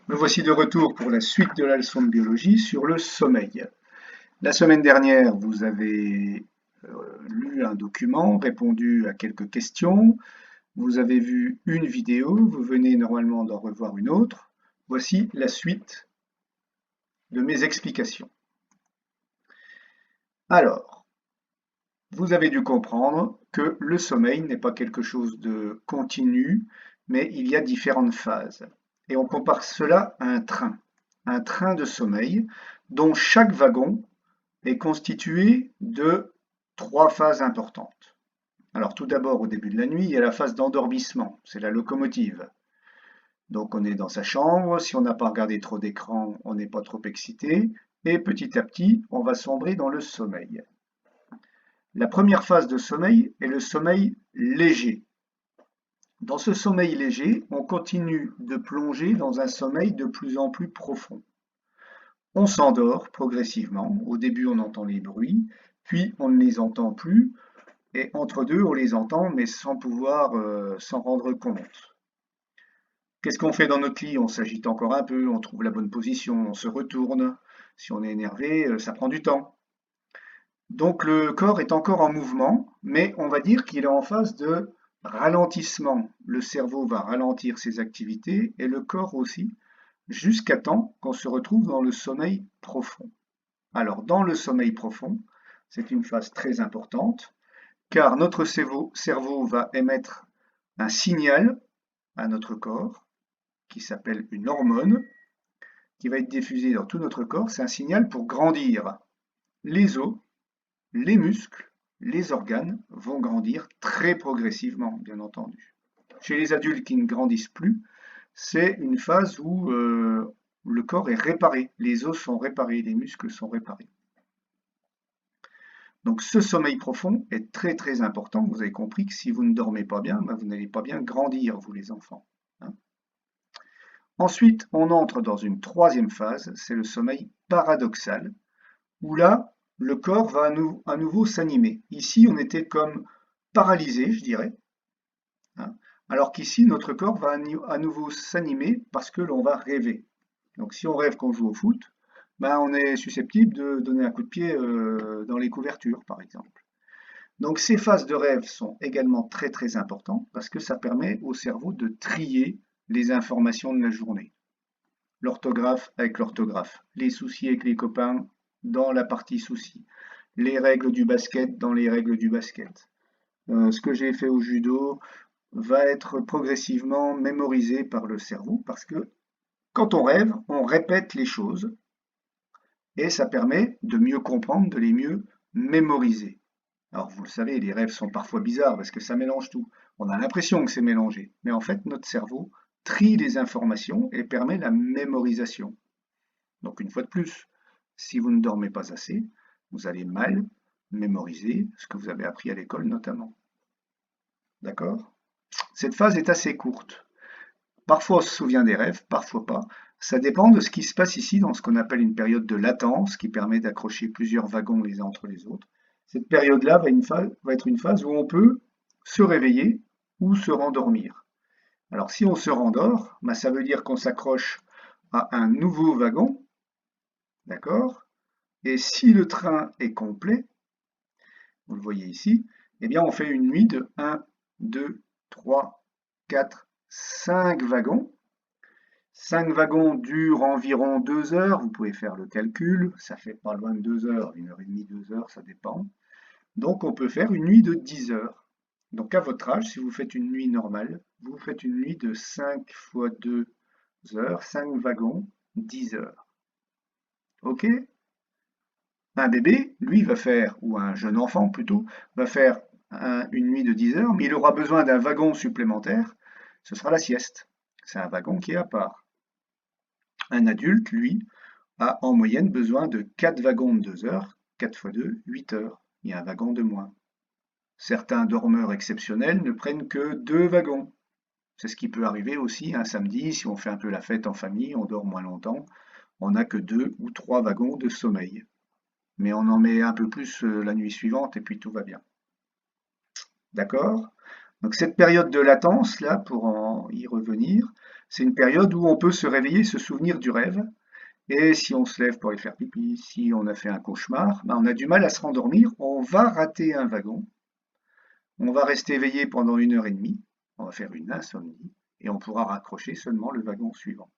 Me voici de retour pour la suite de la leçon de biologie sur le sommeil. La semaine dernière, vous avez lu un document, répondu à quelques questions, vous avez vu une vidéo, vous venez normalement d'en revoir une autre. Voici la suite de mes explications. Alors, vous avez dû comprendre que le sommeil n'est pas quelque chose de continu, mais il y a différentes phases. Et on compare cela à un train de sommeil dont chaque wagon est constitué de trois phases importantes. Alors tout d'abord, au début de la nuit, il y a la phase d'endormissement, c'est la locomotive. Donc on est dans sa chambre, si on n'a pas regardé trop d'écran, on n'est pas trop excité, et petit à petit, on va sombrer dans le sommeil. La première phase de sommeil est le sommeil léger. Dans ce sommeil léger, on continue de plonger dans un sommeil de plus en plus profond. On s'endort progressivement. Au début, on entend les bruits, puis on ne les entend plus, et entre deux, on les entend, mais sans pouvoir s'en rendre compte. Qu'est-ce qu'on fait dans notre lit? On s'agite encore un peu, on trouve la bonne position, on se retourne. Si on est énervé, ça prend du temps. Donc le corps est encore en mouvement, mais on va dire qu'il est en phase de ralentissement. Le cerveau va ralentir ses activités et le corps aussi, jusqu'à temps qu'on se retrouve dans le sommeil profond. Alors dans le sommeil profond, c'est une phase très importante, car notre cerveau va émettre un signal à notre corps qui s'appelle une hormone, qui va être diffusée dans tout notre corps. C'est un signal pour grandir. Les os, les muscles, les organes vont grandir très progressivement, bien entendu. Chez les adultes qui ne grandissent plus, c'est une phase où le corps est réparé, les os sont réparés, les muscles sont réparés. Donc ce sommeil profond est très très important. Vous avez compris que si vous ne dormez pas bien, vous n'allez pas bien grandir, vous les enfants. Hein. Ensuite, on entre dans une troisième phase, c'est le sommeil paradoxal, où là, le corps va à nouveau s'animer. Ici, on était comme paralysé, je dirais, hein, alors qu'ici, notre corps va à nouveau s'animer parce que l'on va rêver. Donc si on rêve qu'on joue au foot, on est susceptible de donner un coup de pied dans les couvertures, par exemple. Donc ces phases de rêve sont également très très importantes parce que ça permet au cerveau de trier les informations de la journée. L'orthographe avec l'orthographe, les soucis avec les copains dans la partie soucis, les règles du basket dans les règles du basket. Ce que j'ai fait au judo va être progressivement mémorisé par le cerveau parce que quand on rêve, on répète les choses et ça permet de mieux comprendre, de les mieux mémoriser. Alors vous le savez, les rêves sont parfois bizarres parce que ça mélange tout. On a l'impression que c'est mélangé, mais en fait notre cerveau trie les informations et permet la mémorisation. Donc une fois de plus, si vous ne dormez pas assez, vous allez mal mémoriser ce que vous avez appris à l'école notamment. D'accord? Cette phase est assez courte. Parfois on se souvient des rêves, parfois pas. Ça dépend de ce qui se passe ici dans ce qu'on appelle une période de latence qui permet d'accrocher plusieurs wagons les uns entre les autres. Cette période-là va être une phase où on peut se réveiller ou se rendormir. Alors si on se rendort, ça veut dire qu'on s'accroche à un nouveau wagon, d'accord? Et si le train est complet, vous le voyez ici, eh bien on fait une nuit de 1, 2, 3, 4, 5 wagons. 5 wagons durent environ 2 heures, vous pouvez faire le calcul, ça fait pas loin de 2 heures, 1 heure et demie, 2 heures, ça dépend. Donc on peut faire une nuit de 10 heures. Donc à votre âge, si vous faites une nuit normale, vous faites une nuit de 5 fois 2 heures, 5 wagons, 10 heures. Ok? Un bébé, lui, va faire, ou un jeune enfant plutôt, va faire une nuit de 10 heures, mais il aura besoin d'un wagon supplémentaire, ce sera la sieste. C'est un wagon qui est à part. Un adulte, lui, a en moyenne besoin de 4 wagons de 2 heures, 4 fois 2, 8 heures. Il y a un wagon de moins. Certains dormeurs exceptionnels ne prennent que 2 wagons. C'est ce qui peut arriver aussi un samedi, si on fait un peu la fête en famille, on dort moins longtemps, on n'a que 2 ou 3 wagons de sommeil. Mais on en met un peu plus la nuit suivante et puis tout va bien. D'accord? Donc cette période de latence, là, pour y revenir, C'est une période où on peut se réveiller, se souvenir du rêve. Et si on se lève pour aller faire pipi, si on a fait un cauchemar, ben on a du mal à se rendormir, on va rater un wagon, on va rester éveillé pendant 1 heure et demie, on va faire une insomnie, et on pourra raccrocher seulement le wagon suivant.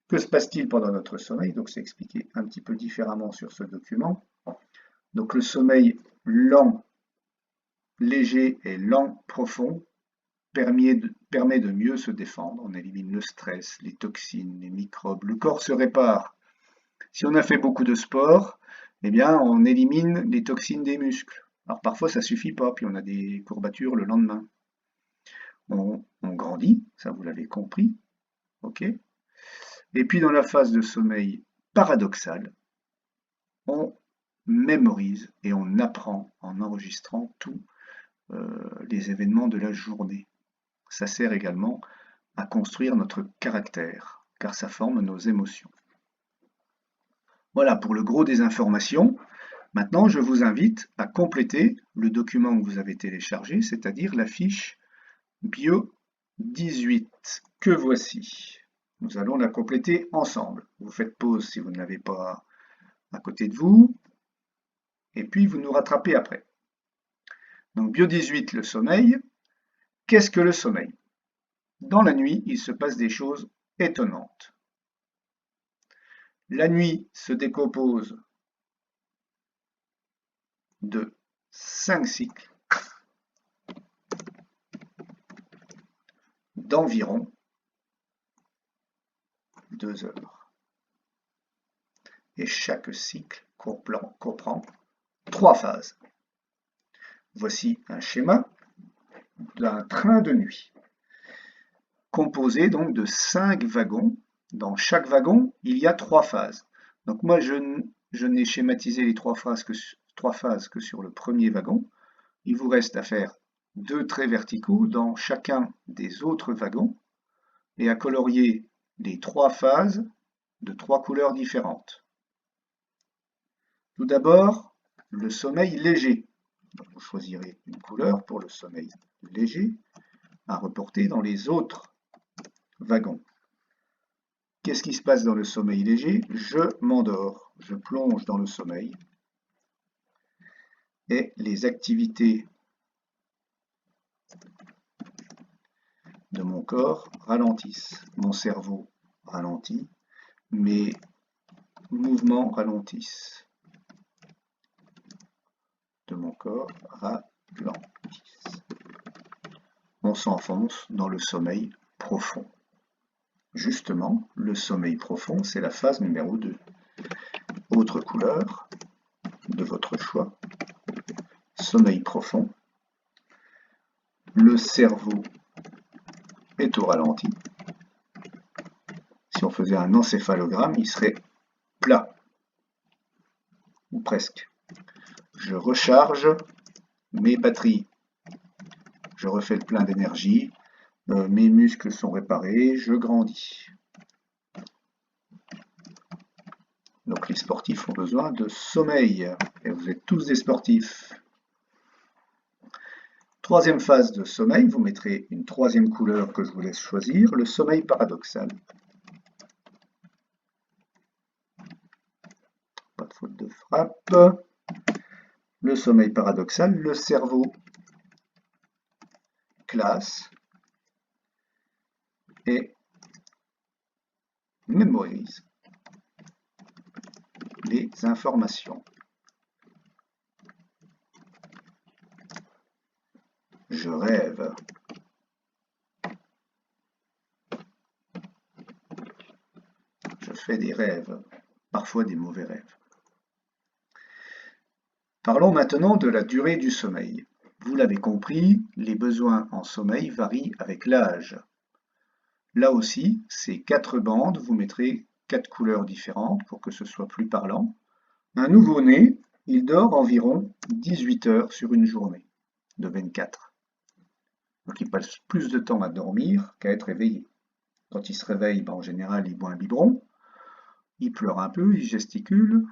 Que se passe-t-il pendant notre sommeil? Donc c'est expliqué un petit peu différemment sur ce document. Donc le sommeil lent, léger et lent, profond, permet de mieux se défendre. On élimine le stress, les toxines, les microbes. Le corps se répare. Si on a fait beaucoup de sport, eh bien, on élimine les toxines des muscles. Alors parfois, ça suffit pas, puis on a des courbatures le lendemain. On grandit, ça vous l'avez compris, ok? Et puis dans la phase de sommeil paradoxal, on mémorise et on apprend en enregistrant tous les événements de la journée. Ça sert également à construire notre caractère, car ça forme nos émotions. Voilà pour le gros des informations. Maintenant, je vous invite à compléter le document que vous avez téléchargé, c'est-à-dire la fiche Bio 18, que voici. Nous allons la compléter ensemble. Vous faites pause si vous ne l'avez pas à côté de vous, et puis vous nous rattrapez après. Donc Bio 18, le sommeil. Qu'est-ce que le sommeil? Dans la nuit, il se passe des choses étonnantes. La nuit se décompose de 5 cycles d'environ 2 heures. Et chaque cycle comprend 3 phases. Voici un schéma d'un train de nuit, composé donc de 5 wagons. Dans chaque wagon, il y a 3 phases. Donc moi, je n'ai schématisé les 3 phases que sur le premier wagon. Il vous reste à faire 2 traits verticaux dans chacun des autres wagons et à colorier les 3 phases de 3 couleurs différentes. Tout d'abord, le sommeil léger. Donc vous choisirez une couleur pour le sommeil léger à reporter dans les autres wagons. Qu'est-ce qui se passe dans le sommeil léger? Je m'endors, je plonge dans le sommeil et les activités de mon corps ralentissent. Mon cerveau ralentit, mes mouvements ralentissent. De mon corps ralentissent. On s'enfonce dans le sommeil profond. Justement, le sommeil profond, c'est la phase numéro 2. Autre couleur de votre choix. Sommeil profond. Le cerveau est au ralenti. Si on faisait un encéphalogramme, il serait plat, ou presque. Je recharge mes batteries. Je refais le plein d'énergie. Mes muscles sont réparés, je grandis. Donc les sportifs ont besoin de sommeil, et vous êtes tous des sportifs. Troisième phase de sommeil, vous mettrez une troisième couleur que je vous laisse choisir, le sommeil paradoxal. Pas de faute de frappe. Le sommeil paradoxal, le cerveau classe et mémorise les informations. Je rêve. Je fais des rêves, parfois des mauvais rêves. Parlons maintenant de la durée du sommeil. Vous l'avez compris, les besoins en sommeil varient avec l'âge. Là aussi, ces 4 bandes, vous mettrez 4 couleurs différentes pour que ce soit plus parlant. Un nouveau-né, il dort environ 18 heures sur une journée de 24. Donc il passe plus de temps à dormir qu'à être éveillé. Quand il se réveille, en général, il boit un biberon, il pleure un peu, il gesticule,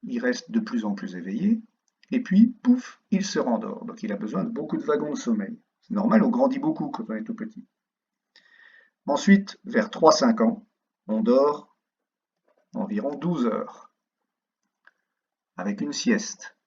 il reste de plus en plus éveillé, et puis, pouf, il se rendort. Donc il a besoin de beaucoup de wagons de sommeil. C'est normal, on grandit beaucoup quand on est tout petit. Ensuite, vers 3-5 ans, on dort environ 12 heures, avec une sieste.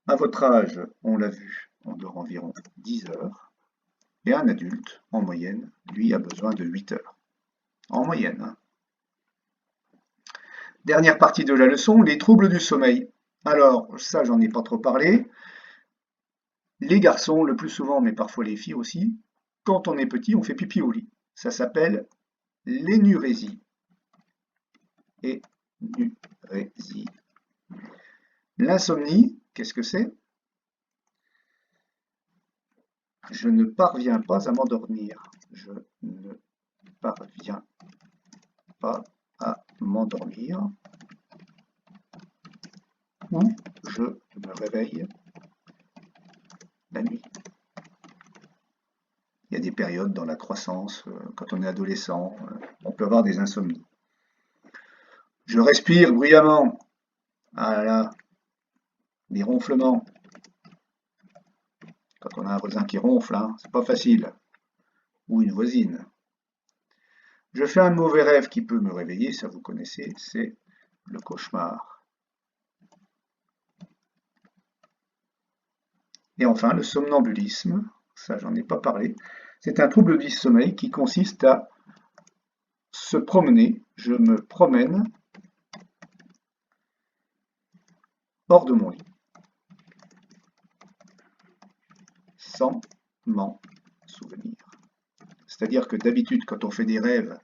À votre âge, on l'a vu, on dort environ 10 heures. Et un adulte, en moyenne, lui, a besoin de 8 heures. En moyenne. Hein. Dernière partie de la leçon, les troubles du sommeil. Alors, ça, j'en ai pas trop parlé. Les garçons, le plus souvent, mais parfois les filles aussi, quand on est petit, on fait pipi au lit. Ça s'appelle l'énurésie. Énurésie. L'insomnie, qu'est-ce que c'est? Je ne parviens pas à m'endormir. Je ne parviens pas à m'endormir. Ou je me réveille la nuit. Il y a des périodes dans la croissance, quand on est adolescent, on peut avoir des insomnies. Je respire bruyamment. Ah là, des ronflements. Quand on a un voisin qui ronfle, hein, c'est pas facile. Ou une voisine. Je fais un mauvais rêve qui peut me réveiller, ça vous connaissez, c'est le cauchemar. Et enfin, le somnambulisme, ça j'en ai pas parlé, c'est un trouble du sommeil qui consiste à se promener, je me promène hors de mon lit, sans m'en souvenir. C'est-à-dire que d'habitude, quand on fait des rêves,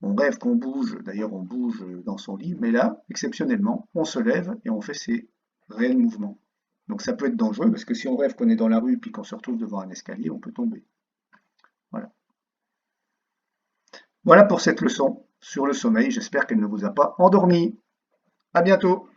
on rêve qu'on bouge, d'ailleurs on bouge dans son lit, mais là, exceptionnellement, on se lève et on fait ces réels mouvements. Donc ça peut être dangereux parce que si on rêve qu'on est dans la rue puis qu'on se retrouve devant un escalier, on peut tomber. Voilà. Voilà pour cette leçon sur le sommeil. J'espère qu'elle ne vous a pas endormi. À bientôt.